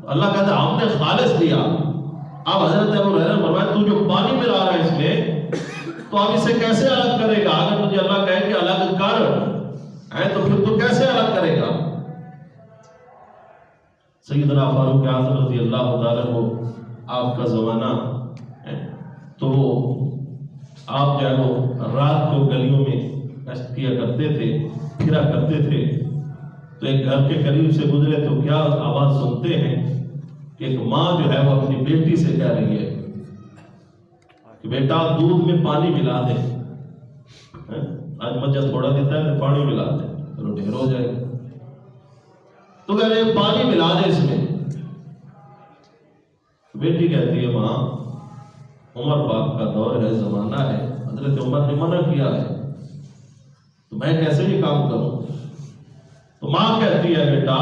اللہ کہتا ہے ہم نے خالص دیا. اب حضرت ابو ہریرہ فرمایا تو جو پانی ملا رہا ہے اس میں تو اب اسے کیسے الگ کرے گا؟ اگر مجھے اللہ کہے کہ الگ کر تو پھر تو کیسے الگ کرے گا؟ سیدنا فاروق اعظم رضی اللہ تعالیٰ کو آپ کا زمانہ ہے تو آپ جو ہے وہ رات کو گلیوں میں گشت کیا کرتے تھے، پھرا کرتے تھے. تو ایک گھر کے قریب سے گزرے تو کیا آواز سنتے ہیں کہ ایک ماں جو ہے وہ اپنی بیٹی سے کہہ رہی ہے کہ بیٹا دودھ میں پانی ملا دے. آج مجھے تھوڑا دیتا ہے تو پانی ملا دے، چلو ڈھیر ہو جائے گا. تو کہہ رہے پانی ملا دے اس میں. بیٹی کہتی ہے ماں عمر پاک کا دور ہے، زمانہ ہے، حضرت عمر نے منع کیا ہے تو میں کیسے یہ کام کروں؟ تو ماں کہتی ہے بیٹا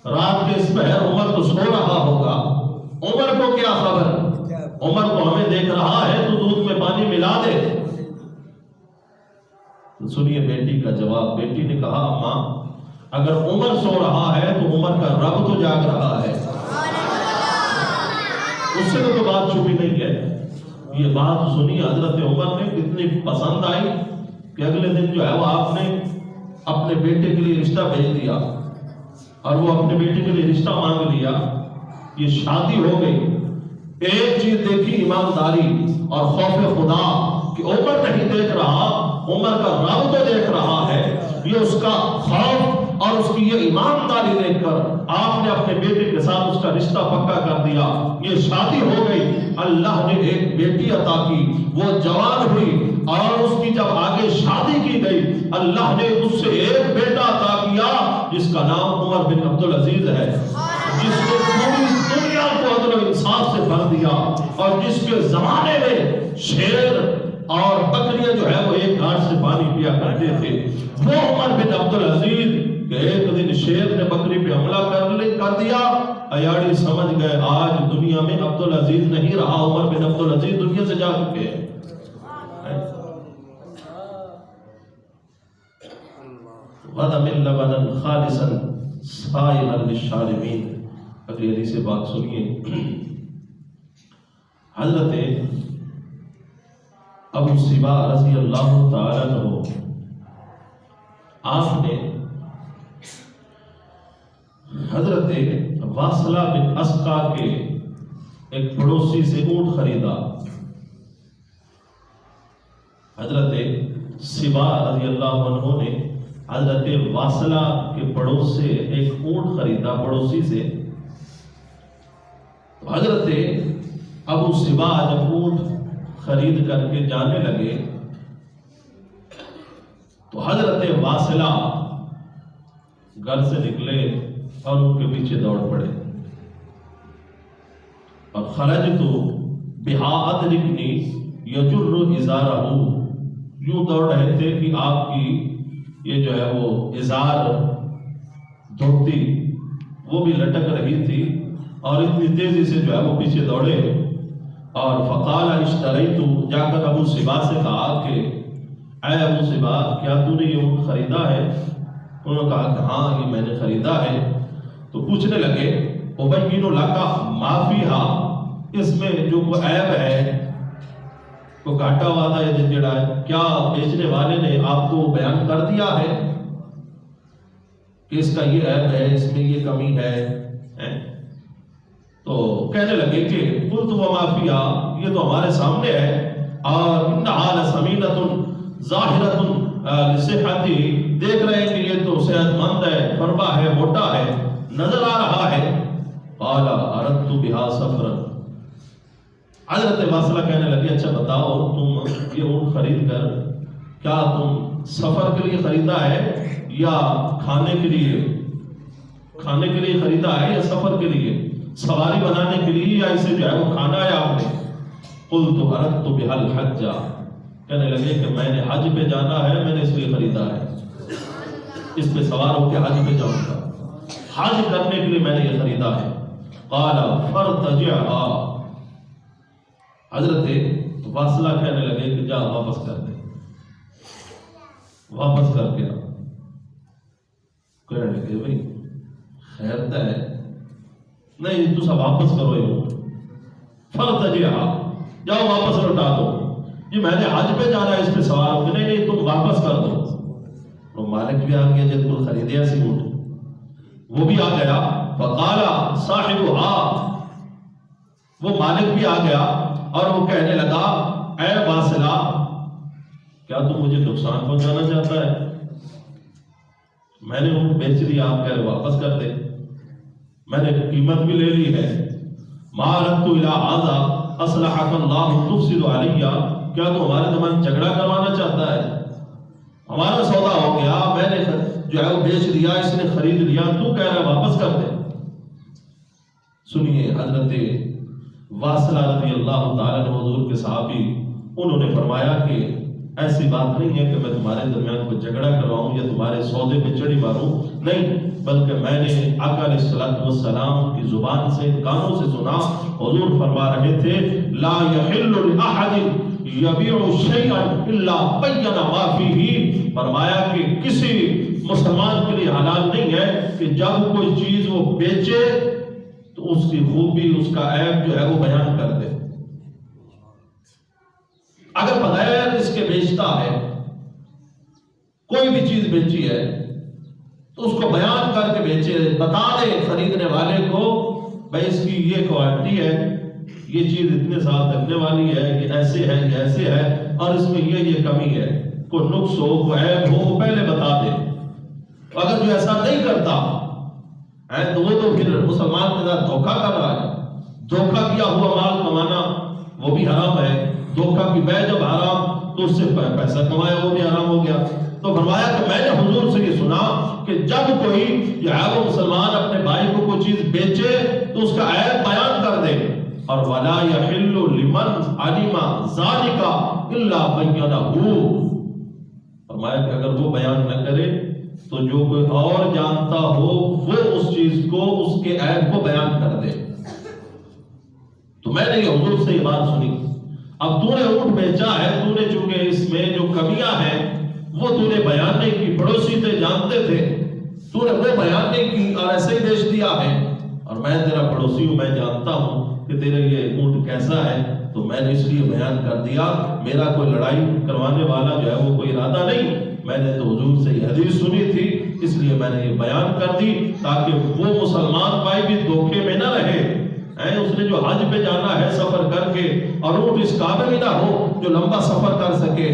رات کے اس پہر عمر تو سو رہا ہوگا، عمر کو کیا خبر؟ عمر کو ہمیں دیکھ رہا ہے تو دودھ میں پانی ملا دے. تو سنیے بیٹی کا جواب. بیٹی نے کہا ماں اگر عمر سو رہا ہے تو عمر کا رب تو جاگ رہا ہے، اس سے تو بات چھپی نہیں ہے. یہ بات سنی حضرت عمر نے کتنی پسند آئی کہ اگلے دن جو ہے وہ آپ نے اپنے بیٹے کے لیے رشتہ بھیج دیا اور وہ اپنے بیٹے کے لیے رشتہ مانگ لیا. یہ شادی ہو گئی. ایک چیز دیکھی ایمانداری اور خوف خدا کہ عمر نہیں دیکھ رہا، عمر کا رب تو دیکھ رہا ہے. یہ اس کا خوف اور اس کی یہ ایمانداری دیکھ کر آپ نے اپنے بیٹے کے ساتھ اس کا رشتہ پکا کر دیا. یہ شادی ہو گئی. اللہ نے ایک بیٹی عطا کی، وہ جوان ہوئی اور اس کی جب آگے شادی کی گئی اللہ نے اس سے ایک بیٹا عطا کیا جس کا نام عمر بن عبدالعزیز ہے، جس نے پوری دنیا کو عدل و انصاف سے بھر دیا اور جس کے زمانے میں شیر اور بکریاں جو ہے وہ ایک گھاٹ سے پانی پیا کرتے تھے. وہ عمر بن عبدالعزیز کہ ایک دن شیر نے بکری پہ حملہ کر دیا. ایاڑی سمجھ گئے آج دنیا میں عبدالعزیز نہیں رہا، عمر بن عبدالعزیز دنیا سے جا چکے ہیں. غدا من لبنا خالصا سائغا للشاربین. اگلی حدیث بات سنیے. حضرت ابو سبا رضی اللہ تعالیٰ عنہ آپ نے حضرت واصلہ بن اسقا کے ایک پڑوسی سے اونٹ خریدا. حضرت سبا رضی اللہ عنہ نے حضرت واصلہ کے پڑوس سے ایک اونٹ خریدا پڑوسی سے. حضرت ابو سبا جب اونٹ خرید کر کے جانے لگے تو حضرت واصلہ گھر سے نکلے اور ان کے پیچھے دوڑ پڑے. اور خرجت بہا ادرکنی یجر ازارہ، یوں دوڑ رہے تھے کہ آپ کی یہ جو ہے وہ ازار دھوتی وہ بھی لٹک رہی تھی اور اتنی تیزی سے جو ہے وہ پیچھے دوڑے. اور فقال اشتریت، جا کر ابو سبا سے کہا کہ اے ابو سبا کیا تو نے یہ اونٹ خریدا ہے؟ انہوں نے کہا کہ ہاں یہ میں نے خریدا ہے. تو پوچھنے لگے ابین لک ما فیہا، اس میں جو کوئی عیب ہے، کوئی گھاٹا وعدہ یا جھنجھڑا ہے، کیا بیچنے والے نے آپ کو بیان کر دیا ہے کہ اس کا یہ عیب ہے، اس میں یہ کمی ہے؟ تو کہنے لگے کہ قلت وما فیہا، یہ تو ہمارے سامنے ہے، اور انہا لسمینۃ ظاہرۃ لصحتی، دیکھ رہے ہیں کہ یہ تو صحت مند ہے، فربا ہے، موٹا ہے، نظر آ رہا ہے. قال اردت بہا سفرا، حضرت واصلہ کہنے لگے اچھا بتاؤ تم یہ اونٹ خرید کر کیا تم سفر کے لیے خریدا ہے یا کھانے کے لیے خریدا ہے یا سفر کے لیے، سواری بنانے کے لیے، یا اسے جو ہے وہ کھانا ہے آپ نے؟ قلت اردت بہا الحج، کہنے لگے کہ میں نے حج پہ جانا ہے، میں نے اس لیے خریدا ہے، اس پہ سوار ہو کے حج پہ جاؤں گا، حج کرنے کے لیے میں نے یہ خریدا ہے. قال فرتجعها، حضرت واصلہ کہنے لگے کہ جا واپس کر دے، واپس کر کے. کہنے لگے بھئی خیر ہے نہیں تو سب واپس کرو یہ اونٹ، فرتجعھا، جاؤ واپس لوٹا دو، جی میں نے حج پہ جانا ہے اس پہ سوار ہو کہ نہیں تم واپس کر دو۔ تو مالک بھی آ گیا جب کو خریدیا سی اونٹ، وہ بھی آ گیا، فقال صاحبھا، وہ مالک بھی آ گیا اور وہ کہنے لگا اے واصلہ کیا تم مجھے نقصان پہنچانا چاہتا ہے؟ میں نے اونٹ بیچ دیا، آپ کہہ رہے واپس کر دے، میں نے قیمت بھی لے لی ہے۔ ما اردت الی ھذا اصلحک اللہ تفسد علی، کیا تو ہمارے زمان جھگڑا کروانا چاہتا ہے؟ ہمارا سودا ہو گیا، میں نے جو ہے وہ بیچ دیا، اس نے خرید لیا، تو کہہ رہا ہے واپس کر دے۔ سنیے حضرت واصلہ رضی اللہ تعالیٰ عنہ حضور کے صحابی، انہوں نے فرمایا کہ ایسی بات نہیں ہے کہ میں تمہارے درمیان کو جھگڑا کرواؤں یا تمہارے سودے پہ چڑی ماروں، نہیں، بلکہ میں نے آقا علیہ الصلوۃ والسلام کی زبان سے، کانوں سے سنا، حضور فرما رہے تھے لا یحل لأحد یبیع شیئا الا بین ما فیہ، فرمایا کہ کسی مسلمان کے لیے حلال نہیں ہے کہ جب کوئی چیز وہ بیچے تو اس کی خوبی، اس کا عیب جو ہے وہ بیان کر دے۔ اگر بغیر اس کے بیچتا ہے، کوئی بھی چیز بیچی ہے تو اس کو بیان کر کے بیچے، بتا دے خریدنے والے کو بھائی اس کی یہ کوالٹی ہے، یہ چیز اتنے سال تکنے والی ہے، یہ ایسے ہے، یہ ایسے ہے، اور اس میں یہ کمی ہے، کوئی نقص ہو، کوئی عیب ہو، وہ پہلے بتا دے۔ اگر جو ایسا نہیں کرتا تو وہ تو پھر مسلمان کے ساتھ دھوکہ کر رہا ہے۔ دھوکہ کیا ہوا مال کمانا وہ بھی حرام ہے، دھوکہ کی بے جب حرام تو اس سے پیسہ کمایا وہ بھی حرام ہو گیا۔ تو فرمایا کہ میں نے حضور سے یہ سنا کہ جب کوئی عیب مسلمان اپنے بھائی کو کوئی چیز بیچے تو اس کا عیب بیان کر دے، اور ولا یحل لمن علم ذلک الا بینہ، فرمایا کہ اگر وہ بیان نہ کرے تو جو کوئی اور جانتا ہو وہ اس چیز کو، اس کے عیب کو بیان کر دے۔ تو میں نے یہ حضور سے یہ بات سنی، اب تو نے اونٹ بیچا ہے، تو نے چونکہ اس میں جو کمیاں ہیں وہ تو نے بیان نہیں کی، پڑوسی تھے جانتے تھے، تو نے وہ بیان نہیں کی اور ایسے ہی بیچ دیا ہے، اور میں تیرا پڑوسی ہوں، میں جانتا ہوں کہ تیرے یہ اونٹ کیسا ہے، تو میں نے اس لیے بیان کر دیا، میرا کوئی لڑائی کروانے والا جو ہے وہ کوئی ارادہ نہیں، میں نے تو حضور سے یہ حدیث سنی تھی اس لیے میں نے یہ بیان کر دی تاکہ وہ مسلمان بھائی بھی دھوکے میں نہ رہے۔ اس نے جو حج پہ جانا ہے سفر کر کے، اور اونٹ اس قابل ہی نہ ہو جو لمبا سفر کر سکے،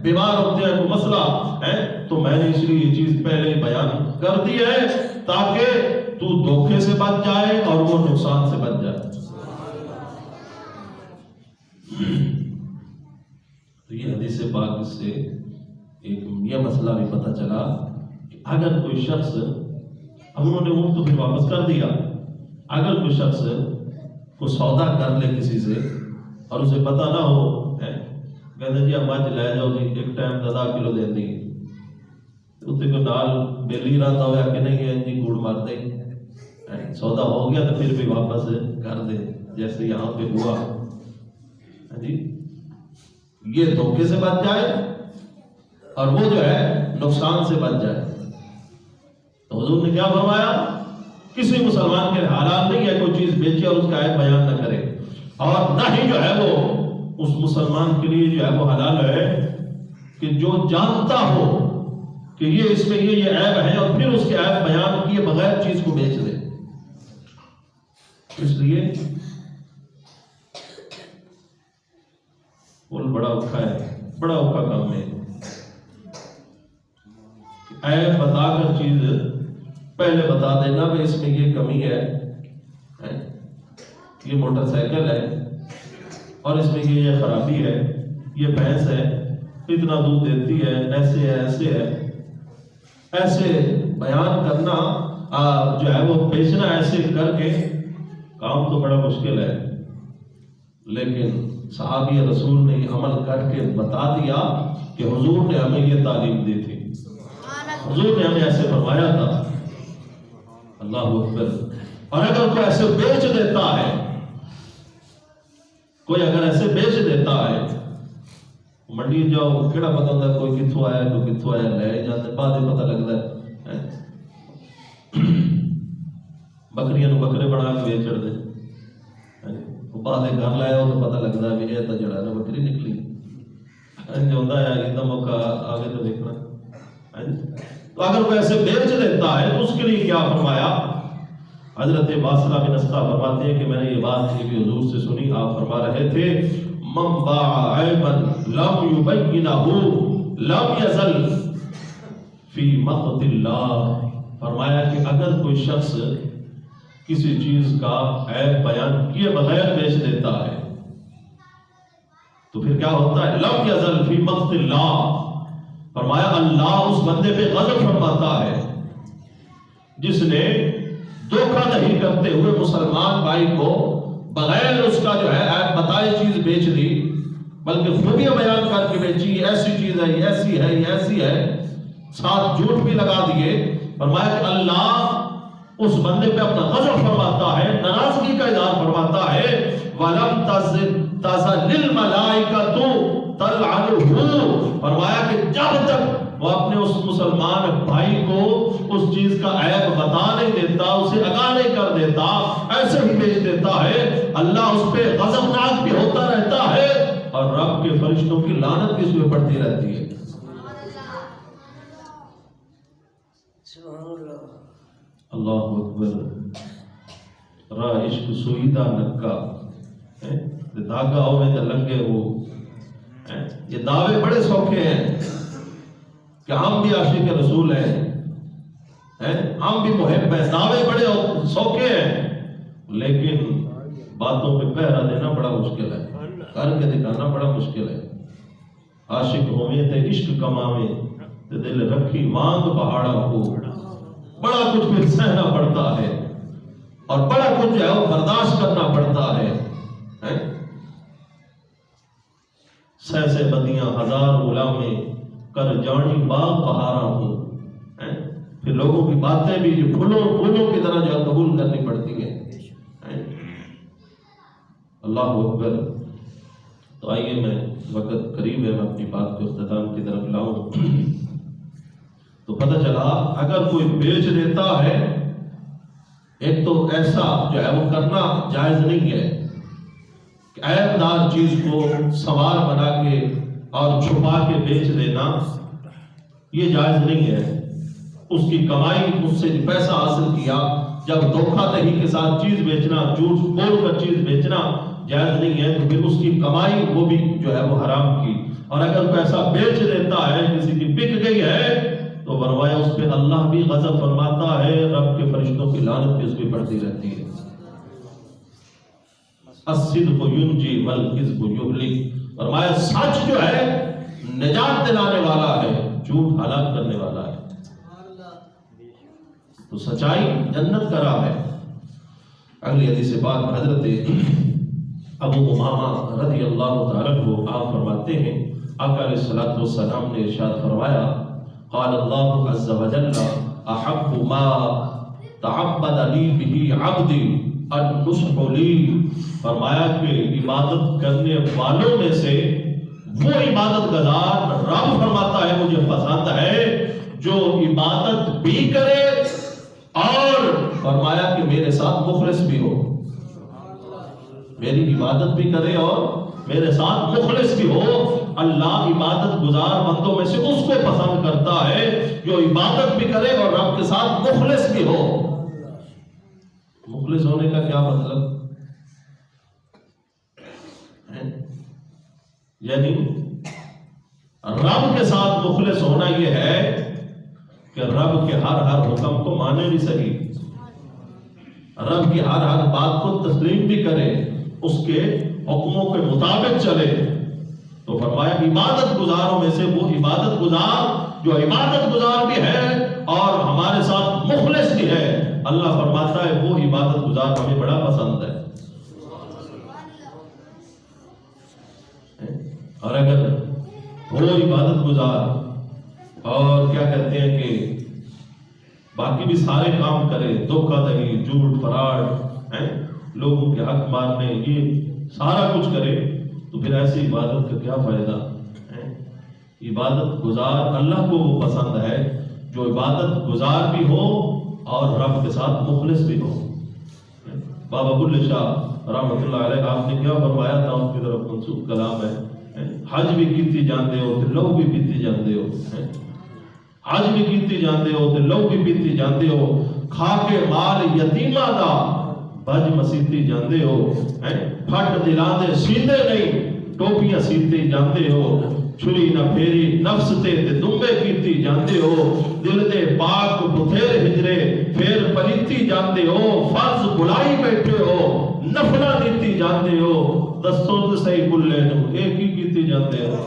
بیمار ہوتے ہیں کوئی مسئلہ ہے، تو میں نے اس لیے یہ چیز پہلے ہی بیان کر دی ہے تاکہ تو دھوکے سے بچ جائے اور وہ نقصان سے بچ جائے۔ تو یہ حدیث پاک اس سے ایک یہ مسئلہ بھی پتہ چلا کہ اگر کوئی شخص، ہم انہوں نے اونٹ تو پھر واپس کر دیا، اگر کوئی شخص کو سودا کر لے کسی سے اور اسے پتہ نہ ہو، کہتے جی اب مجھ لے جاؤ جی، ایک ٹائم 10 کلو دے دی، اتنے کو نال بیلی رہتا ہوا کہ نہیں ہے جی کوڑ مار دے، سودا ہو گیا تو پھر بھی واپس کر دے، جیسے یہاں پہ ہوا جی، یہ دھوکے سے بچ جائے اور وہ جو ہے نقصان سے بچ جائے۔ تو حضور نے کیا فرمایا؟ کسی مسلمان کے حلال نہیں ہے کوئی چیز بیچے اور اس کا عیب بیان نہ کرے، اور نہ ہی جو ہے وہ اس مسلمان کے لیے جو ہے وہ حلال ہے کہ جو جانتا ہو کہ یہ اس میں یہ عیب ہے اور پھر اس کے عیب بیان کیے بغیر چیز کو بیچ دے۔ اس لیے بڑا اوکھا ہے، بڑا اوکھا کام ہے، عیب بتا کر چیز پہلے بتا دینا کہ اس میں یہ کمی ہے، یہ موٹر سائیکل ہے اور اس میں یہ خرابی ہے، یہ بھینس ہے اتنا دودھ دیتی ہے، ایسے ہے ایسے ہے، ایسے بیان کرنا جو ہے وہ بیچنا ایسے کر کے کام تو بڑا مشکل ہے، لیکن صحابی رسول نے عمل کر کے بتا دیا کہ حضور نے ہمیں یہ تعلیم دی تھی، حضور نے ہمیں ایسے فرمایا تھا۔ اللہ اکبر۔ اور اگر کوئی ایسے بیچ دیتا ہے، کوئی اگر ایسے بیچ دیتا ہے، منڈی جاؤ کیڑا پتہ ہوتا ہے کوئی کتھوں آیا کوئی کتھوں آیا، لے جاتے بعد پتہ لگتا ہے، بکریاں نو بکرے بنا کے ویچ دے، بعد گھر لایا تو پتہ لگتا ہے یہ تو جڑا نا بکری نکلی ہوتا ہے ایک دم موقع آگے تو دیکھنا۔ تو اگر وہ ایسے بیچ دیتا ہے تو اس کے لیے کیا فرمایا؟ حضرت واصلہ بن اسقع فرماتے ہیں کہ میں نے یہ بات بھی حضور سے سنی، آپ فرما رہے تھے من باع عیبا لم یبینہ لم یزل فی مقت اللہ، فرمایا کہ اگر کوئی شخص کسی چیز کا عیب بیان کیے بغیر بیچ دیتا ہے تو پھر کیا ہوتا ہے؟ لم یزل فی مقت اللہ، فرمایا اللہ اس بندے پہ غضب فرماتا ہے جس نے دھوکہ نہیں کرتے ہوئے مسلمان بھائی کو بغیر اس کا جو ہے عیب بتائے چیز بیچ دی، بلکہ خوبیاں بیان کر کے بیچی، ایسی چیز ہے، ایسی ہے، ایسی ہے، ساتھ جھوٹ بھی لگا دیے۔ فرمایا کہ اللہ اس بندے پہ اپنا غضب فرماتا ہے، ناراضگی کا اظہار فرماتا ہے۔ وَلَمْ تَزَلِ الْمَلَائِكَةُ تَلْعَنُهُ، فرمایا کہ جب تک وہ اپنے اس مسلمان بھائی کو اس چیز کا عیب بتا نہیں دیتا، اسے آگاہ نہیں کر دیتا، ایسے ہی بیچ دیتا ہے، اللہ اس پہ غضبناک بھی ہوتا رہتا ہے اور رب کے فرشتوں کی لعنت بھی اس پہ پڑتی رہتی ہے۔ اللہ اکبر، را عشق سوئیدہ نکا دھاگا ہو میں لنگے ہو، یہ دعوے بڑے سوکھے ہیں کہ ہم بھی عاشق رسول ہیں، ہم بھی محب ہیں، دعوے بڑے سوکھے ہیں، لیکن باتوں پہ پہرا دینا بڑا مشکل ہے، کر کے دکھانا بڑا مشکل ہے۔ عاشق ہوئے تھے عشق کماوے تے دل رکھی مانگ پہاڑا ہو، بڑا کچھ پھر سہنا پڑتا ہے اور بڑا کچھ جو ہے وہ برداشت کرنا پڑتا ہے۔ سیسے بدیاں ہزار غلامیں کر جانی باغ بہارا ہوں، پھر لوگوں کی باتیں بھی جو پھولوں کی طرح جو قبول کرنی پڑتی ہیں۔ اللہ اکبر۔ تو آئیے، میں وقت قریب ہے، میں اپنی بات کو اختتام کی طرف لاؤں۔ تو پتہ چلا اگر کوئی بیچ دیتا ہے، ایک تو ایسا جو ہے وہ کرنا جائز نہیں ہے کہ عیب دار چیز کو سوار بنا کے اور چھپا کے بیچ دینا، یہ جائز نہیں ہے۔ اس کی کمائی، اس سے پیسہ حاصل کیا، جب دھوکہ دہی کے ساتھ چیز بیچنا، جھوٹ بول کر چیز بیچنا جائز نہیں ہے، تو پھر اس کی کمائی وہ بھی جو ہے وہ حرام کی۔ اور اگر پیسہ بیچ دیتا ہے، کسی کی بک گئی ہے، تو فرمایا اس پہ اللہ بھی غضب فرماتا ہے، رب کے فرشتوں کی لعنت بھی اس پہ پڑتی رہتی ہے۔ الصدق ینجی والکذب یہلک، فرمایا سچ جو ہے نجات دلانے والا ہے، جھوٹ ہلاک کرنے والا ہے۔ تو سچائی جنت کا راہ ہے۔ اگلی حدیث پاک حضرت ابو امامہ رضی اللہ تعالیٰ عنہ آپ فرماتے ہیں، آقا علیہ الصلوۃ والسلام نے ارشاد فرمایا، قال اللہ عز وجل احب ما تعبد لی به عبدی النصح لی، فرمایا کہ عبادت کرنے والوں میں سے وہ عبادت گزار رب فرماتا ہے مجھے پسند ہے جو عبادت بھی کرے اور فرمایا کہ میرے ساتھ مخلص بھی ہو، میری عبادت بھی کرے اور میرے ساتھ مخلص بھی ہو۔ اللہ عبادت گزار بندوں میں سے اس کو پسند کرتا ہے جو عبادت بھی کرے اور رب کے ساتھ مخلص بھی ہو۔ مخلص ہونے کا کیا مطلب؟ یعنی رب کے ساتھ مخلص ہونا یہ ہے کہ رب کے ہر حکم کو مانے بھی صحیح، رب کی ہر بات کو تسلیم بھی کرے، اس کے حکموں کے مطابق چلے۔ تو فرمایا عبادت گزاروں میں سے وہ عبادت گزار جو عبادت گزار بھی ہے اور ہمارے ساتھ مخلص بھی ہے، اللہ فرماتا ہے وہ عبادت گزار ہمیں بڑا پسند ہے۔ اور اگر وہ عبادت گزار اور کیا کہتے ہیں کہ باقی بھی سارے کام کرے، دھوکہ دہی، جھوٹ فراڈ، لوگوں کے حق مارنے، یہ سارا کچھ کرے، تو پھر ایسی عبادت کا کیا فائدہ؟ عبادت گزار اللہ کو وہ پسند ہے جو عبادت گزار بھی ہو اور رب کے ساتھ مخلص بھی ہو۔ بابا بلے شاہ رحمت اللہ علیہ آپ نے کیا فرمایا تھا، ان کی طرف منسوب کلام ہے، حج بھی کیتی جاندے ہو تے لو بھی پیتی جاندے ہو، حج بھی کیتی جاندے ہو تے لو بھی پیتی جاندے ہو، کھا کے مال یتیماں دا بج مسیتی جاندے ہو، پھٹ دلاں دے سیندے نہیں ٹوپیاں سیتے جاندے ہو، چھری نہ پھیری نفس تے دمبے کیتی جاندے ہو، دل دے پاک بتھیر ہجرے پھر پلیتی جاندے ہو، فرض بلائی بیٹھے ہو، نفلہ دیتی جاندے ہو، دستوں تے صحیح بلے نو ایک ہی کیتی جاندے ہو۔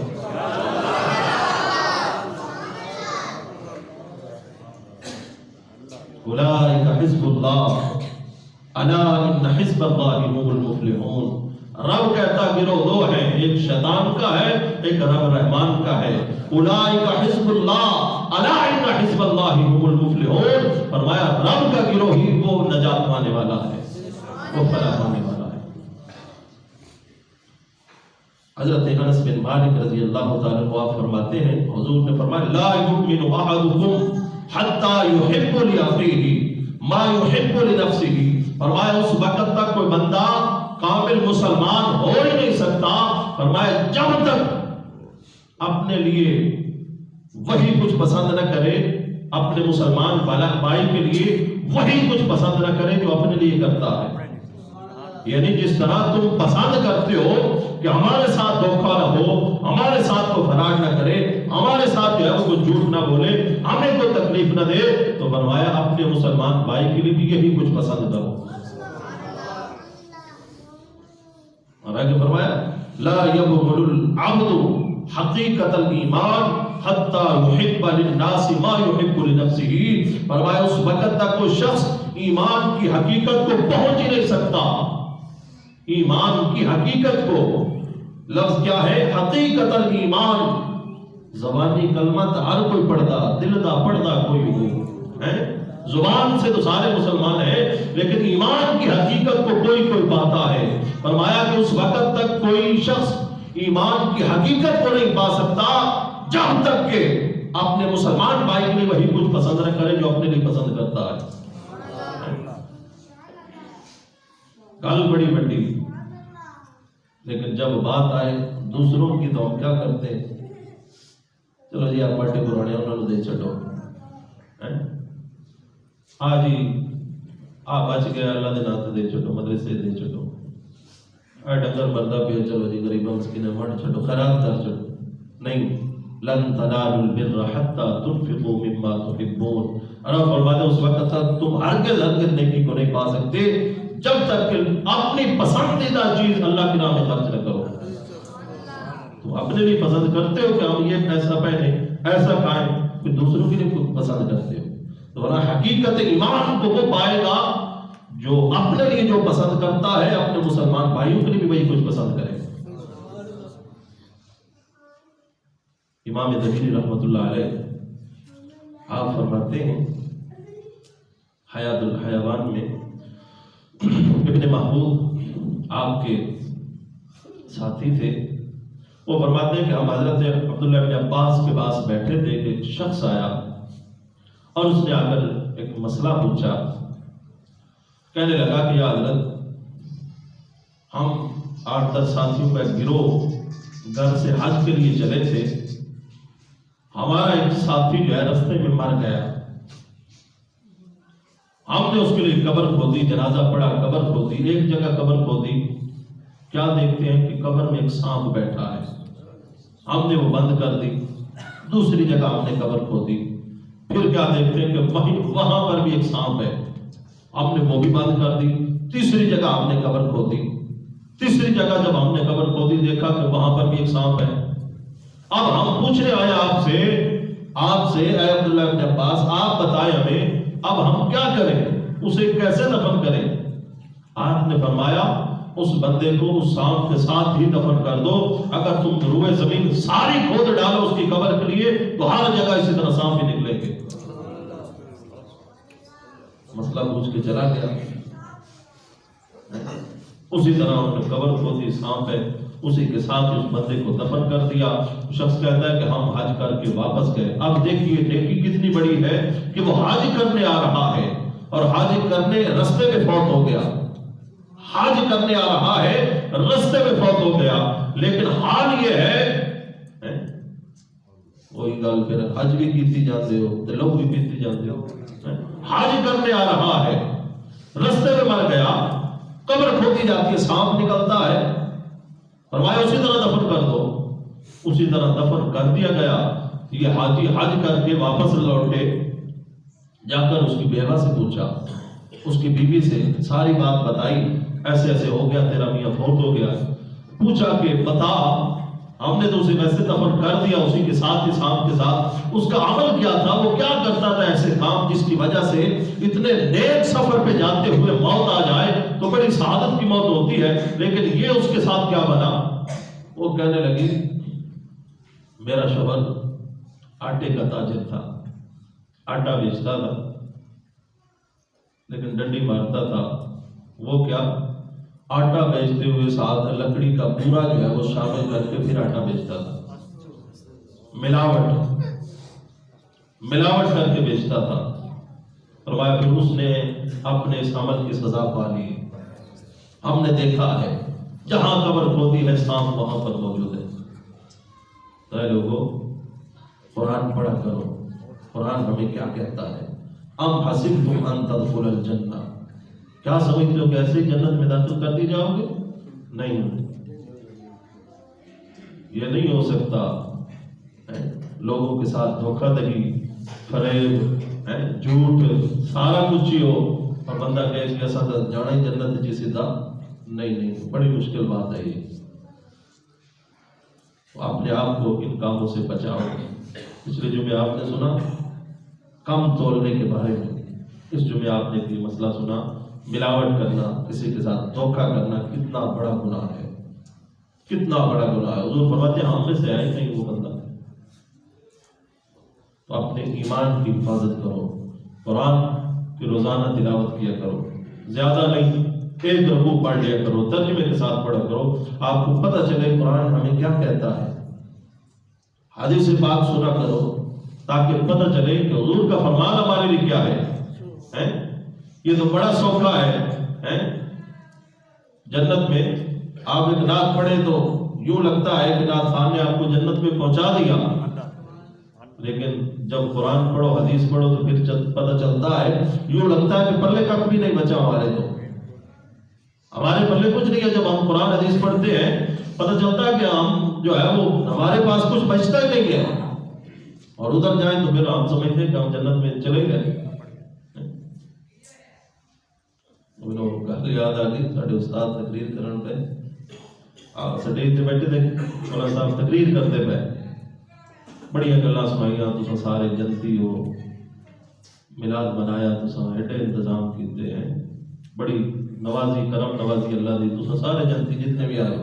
اولئک حزب اللہ الا ان حزب اللہ هم المفلحون۔ رب کہتا گروہ دو ہیں، ایک شیطان کا ہے، ایک رب رحمان کا ہے۔ اولئک حزب اللہ الا ان حزب اللہ هم المفلحون، فرمایا رب کا گروہ ہی وہ نجات پانے والا ہے، وہ فلاح پانے والا ہے۔ حضرت انس بن مالک رضی اللہ تعالیٰ عنہ فرماتے ہیں، حضور نے فرمایا لا یؤمن احدکم حتی یحب لأخیہ ما یحب لنفسہ، فرمایا اس وقت تک کوئی بندہ کامل مسلمان ہو ہی نہیں سکتا، فرمایا جب تک اپنے لیے وہی کچھ پسند نہ کرے، اپنے مسلمان بھائی کے لیے وہی کچھ پسند نہ کرے جو اپنے لیے کرتا ہے۔ یعنی جس طرح تم پسند کرتے ہو کہ ہمارے ساتھ دھوکہ نہ ہو، ہمارے ساتھ کو فراڈ نہ کرے، ہمارے ساتھ جو ہے وہ کوئی جھوٹ نہ بولے، ہمیں کوئی تکلیف نہ دے، تو فرمایا اپنے مسلمان بھائی کے لیے بھی یہی کچھ پسند کرو۔ اور آگے فرمایا لا یبغض العبد حقیقت الایمان حتی یحب للناس ما یحب لنفسہ، فرمایا اس وقت تک کوئی شخص ایمان کی حقیقت کو پہنچ ہی نہیں سکتا۔ ایمان کی حقیقت کو، لفظ کیا ہے؟ حقیقت الایمان، زبانی کلمہ ہر کوئی پڑھتا، دل دا پڑھتا کوئی ہو، زبان سے تو سارے مسلمان ہیں، لیکن ایمان کی حقیقت کو کوئی پاتا ہے۔ فرمایا کہ اس وقت تک کوئی شخص ایمان کی حقیقت کو نہیں پا سکتا جب تک کہ اپنے مسلمان بھائی کے لیے وہی کچھ پسند نہ کرے جو اپنے لیے پسند کرتا ہے۔ گل بڑی بڑی، لیکن جب بات آئے دوسروں کی تو ہم کیا کرتے ہیں؟ چلو جی آپ پارٹی پرانے انہوں نے دے چھٹو، ہاں جی آپ بچ گیا اللہ دے نام دے چھٹو، مدرسے دے چھٹو، اے ڈنگر مردہ بھی چلو جی غریبہ مسکینہ ونڈ چھٹو، خیرات کر چھٹو۔ نہیں، لن تنالوا البر حتى تنفقوا مما تحبون، اور فرماتے اس وقت تک تم ہرگز نیکی کو نہیں پا سکتے جب تک کہ اپنی پسندیدہ چیز اللہ کی راہ میں خرچ نہ کرو۔ تم اپنے لیے پسند کرتے ہو کہ ہم یہ ایسا پہنے، ایسا کھائیں، پھر دوسروں کے لیے پسند کرتے ہو، تو حقیقت ایمان کو وہ پائے گا جو اپنے لیے جو پسند کرتا ہے، اپنے مسلمان بھائیوں کے لیے بھی وہی کچھ پسند کرے۔ امام دہلی رحمت اللہ علیہ آپ فرماتے ہیں حیات الحیوان میں، ابن محبوب آپ کے ساتھی تھے، وہ فرماتے ہیں کہ ہم حضرت عبداللہ بن عباس کے پاس بیٹھے تھے کہ ایک شخص آیا اور اس نے آ کر ایک مسئلہ پوچھا، کہنے لگا کہ یا حضرت ہم 8-10 ساتھیوں کا گروہ گھر سے حج کے لیے چلے تھے، ہمارا ایک ساتھی جو ہے رستے میں مر گیا، ہم نے اس کے لیے قبر کھودی، جنازہ پڑا، قبر کھودی، ایک جگہ قبر کھودی، کیا دیکھتے ہیں کہ قبر میں ایک سانپ بیٹھا ہے، ہم نے وہ بند کر دی، دوسری جگہ ہم نے قبر کھودی، پھر کیا دیکھتے ہیں کہ وہاں پر بھی ایک سانپ ہے، ہم نے وہ بھی بند کر دی، تیسری جگہ ہم نے قبر کھودی، تیسری جگہ جب ہم نے قبر کھودی دیکھا کہ وہاں پر بھی ایک سانپ ہے۔ اب ہم پوچھنے آئے آپ سے اے عبداللہ ابن عباس، آپ بتائیں ہمیں اب ہم کیا کریں، اسے کیسے دفن کریں؟ آپ نے فرمایا اس بندے کو اس سانپ کے ساتھ ہی دفن کر دو، اگر تم روئے زمین ساری کھود ڈالو اس کی قبر کے لیے تو ہر جگہ اسی طرح سانپ ہی نکلیں گے۔ مسئلہ پوچھ کے چلا گیا، اسی طرح انہوں نے قبر کھودی، سانپ ہے، اسی کے ساتھ اس بندے کو دفن کر دیا۔ شخص کہتا ہے کہ ہم حج کر کے واپس گئے، اب دیکھیے نیکی کتنی بڑی ہے کہ وہ حج کرنے آ رہا ہے اور حج کرنے رستے میں فوت ہو گیا، حج کرنے آ رہا ہے، رستے میں فوت ہو گیا، لیکن حال یہ ہے وہی گل پھر حج بھی کیتی جاندے ہو تے لوگ بھی پیتی جاندے ہو، حج کرنے آ رہا ہے، رستے میں مر گیا، قبر کھودی جاتی ہے، سانپ نکلتا ہے، فرمایا اسی طرح دفن کر دو، اسی طرح دفن کر دیا گیا۔ یہ حاجی حج کر کے واپس لوٹے، جا کر اس کی بیوہ سے پوچھا، اس کی بیوی سے ساری بات بتائی، ایسے ایسے ہو گیا، تیرا میاں فوت ہو گیا۔ پوچھا کہ بتا، ہم نے تو اسے ویسے دفن کر دیا اسی کے ساتھ ہی سانپ کے ساتھ، اس کا عمل کیا تھا، وہ کیا کرتا تھا ایسے کام جس کی وجہ سے اتنے نیک سفر پہ جاتے ہوئے موت آ جائے تو بڑی سعادت کی موت ہوتی ہے، لیکن یہ اس کے ساتھ کیا بنا؟ وہ کہنے لگی میرا شوہر آٹے کا تاجر تھا، آٹا بیچتا تھا، لیکن ڈنڈی مارتا تھا۔ وہ کیا؟ آٹا بیچتے ہوئے ساتھ لکڑی کا پورا جو ہے وہ شامل کر کے پھر آٹا بیچتا تھا، ملاوٹ کر کے بیچتا تھا۔ فرمایا پھر اس نے اپنے اس عمل کی سزا پا لی۔ ہم نے دیکھا ہے جہاں قبر کھودی ہے سانپ وہاں پر موجود ہے۔ اے لوگو، قرآن پڑھا کرو، قرآن ہمیں کیا کہتا ہے؟ ام حسبتم ان تدخلوا الجنہ، کیا سمجھتے ہو کہ ایسے جنت میں داخل کر دی جاؤ گے؟ نہیں، یہ نہیں ہو سکتا۔ لوگوں کے ساتھ دھوکہ دہی، فریب، جھوٹ، سارا کچھ ہی ہو اور بندہ کہے کہ ایسا جانا ہی جنت جی سیدھا نہیں، بڑی مشکل بات ہے یہ۔ اپنے آپ کو ان کاموں سے بچاؤ۔ پچھلے جمعے آپ نے سنا کم تولنے کے بارے میں، اس جمعے آپ نے کوئی مسئلہ سنا ملاوٹ کرنا، کسی کے ساتھ دھوکہ کرنا کتنا بڑا گناہ ہے، کتنا بڑا گناہ ہے۔ حضور فرماتے ہیں ہم میں سے آئے نہیں وہ بندہ۔ تو اپنے ایمان کی حفاظت کرو، قرآن کی روزانہ تلاوت کیا کرو، زیادہ نہیں، ایک رکوع پڑھ لیا کرو، ترجمے کے ساتھ پڑھا کرو، آپ کو پتہ چلے قرآن ہمیں کیا کہتا ہے۔ حدیث پاک سنا کرو تاکہ پتہ چلے کہ حضور کا فرمان ہمارے لیے کیا ہے۔ یہ تو بڑا سوکھا ہے، جنت میں آپ ایک نعت پڑھے تو یوں لگتا ہے کہ نعت خان نے آپ کو جنت میں پہنچا دیا، لیکن جب قرآن پڑھو، حدیث پڑھو تو پھر پتہ چلتا ہے، یوں لگتا ہے کہ پلے کک بھی نہیں بچا ہمارے پلے کچھ نہیں ہے۔ جب ہم قرآن حدیث پڑھتے ہیں پتہ چلتا ہے کہ ہم جو ہے وہ ہمارے پاس کچھ بچتا ہی نہیں ہے، اور ادھر جائیں تو پھر ہم سمجھتے ہیں کہ ہم جنت میں چلے گئے۔ گل یاد آ گئی، سارے استاد تقریر کرن پہ سٹیج تے بیٹھے تھے، مولانا صاحب تقریر کرتے پہ بڑی گلاں سنائیاں، تساں سارے جنتی ہو، میلاد منایا، تساں ایڈے انتظام کیتے ہیں، بڑی نوازی کرم نوازی اللہ دی، تساں سارے جنتی جتنے بھی آئے۔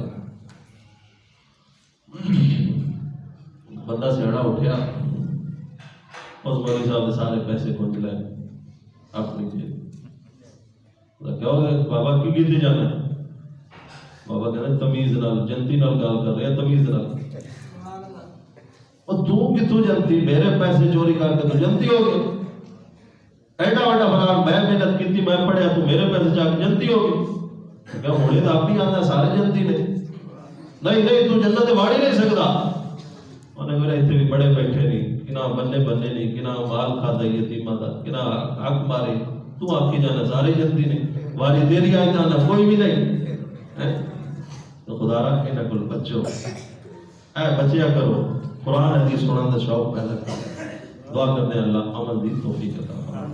بندہ سیاڑا اٹھیا، اس مولوی صاحب نے سارے پیسے کھنج لے اپنی جیب۔ کیا ہو گیا بابا کی کیتے جانا ہے؟ بابا کہنا تمیز نال، جنتی نال گال کر رہے ہیں، تمیز نال۔ اور تو کتوں جنتی؟ میرے پیسے چوری کر کے تو جنتی ہو گئی، ایڈا وڈا فرار، میں محنت کی، میں پڑھیا، تو میرے پیسے چاہ کے جنتی ہو گئی۔ کہ ہونے تو آپ ہی آتا سارے جنتی نے، نہیں تو جنت واڑ ہی نہیں سکتا۔ انہیں میرے اتنے بھی بڑے بیٹھے نہیں، کنا بننے نہیں، کنا مال کھاتا یتیمہ دا، کنا حق مارے، تو آپ کی جانا سارے جنتی نے، واری دیری آئی جانا کوئی بھی نہیں۔ تو خدا رہا کہ نہ کل بچو، اے بچیا کرو، قرآن حدیث سنان دا شوق پیدا کرو۔ دعا کرتے ہیں اللہ عمل دی توفیق عطا فرمائے۔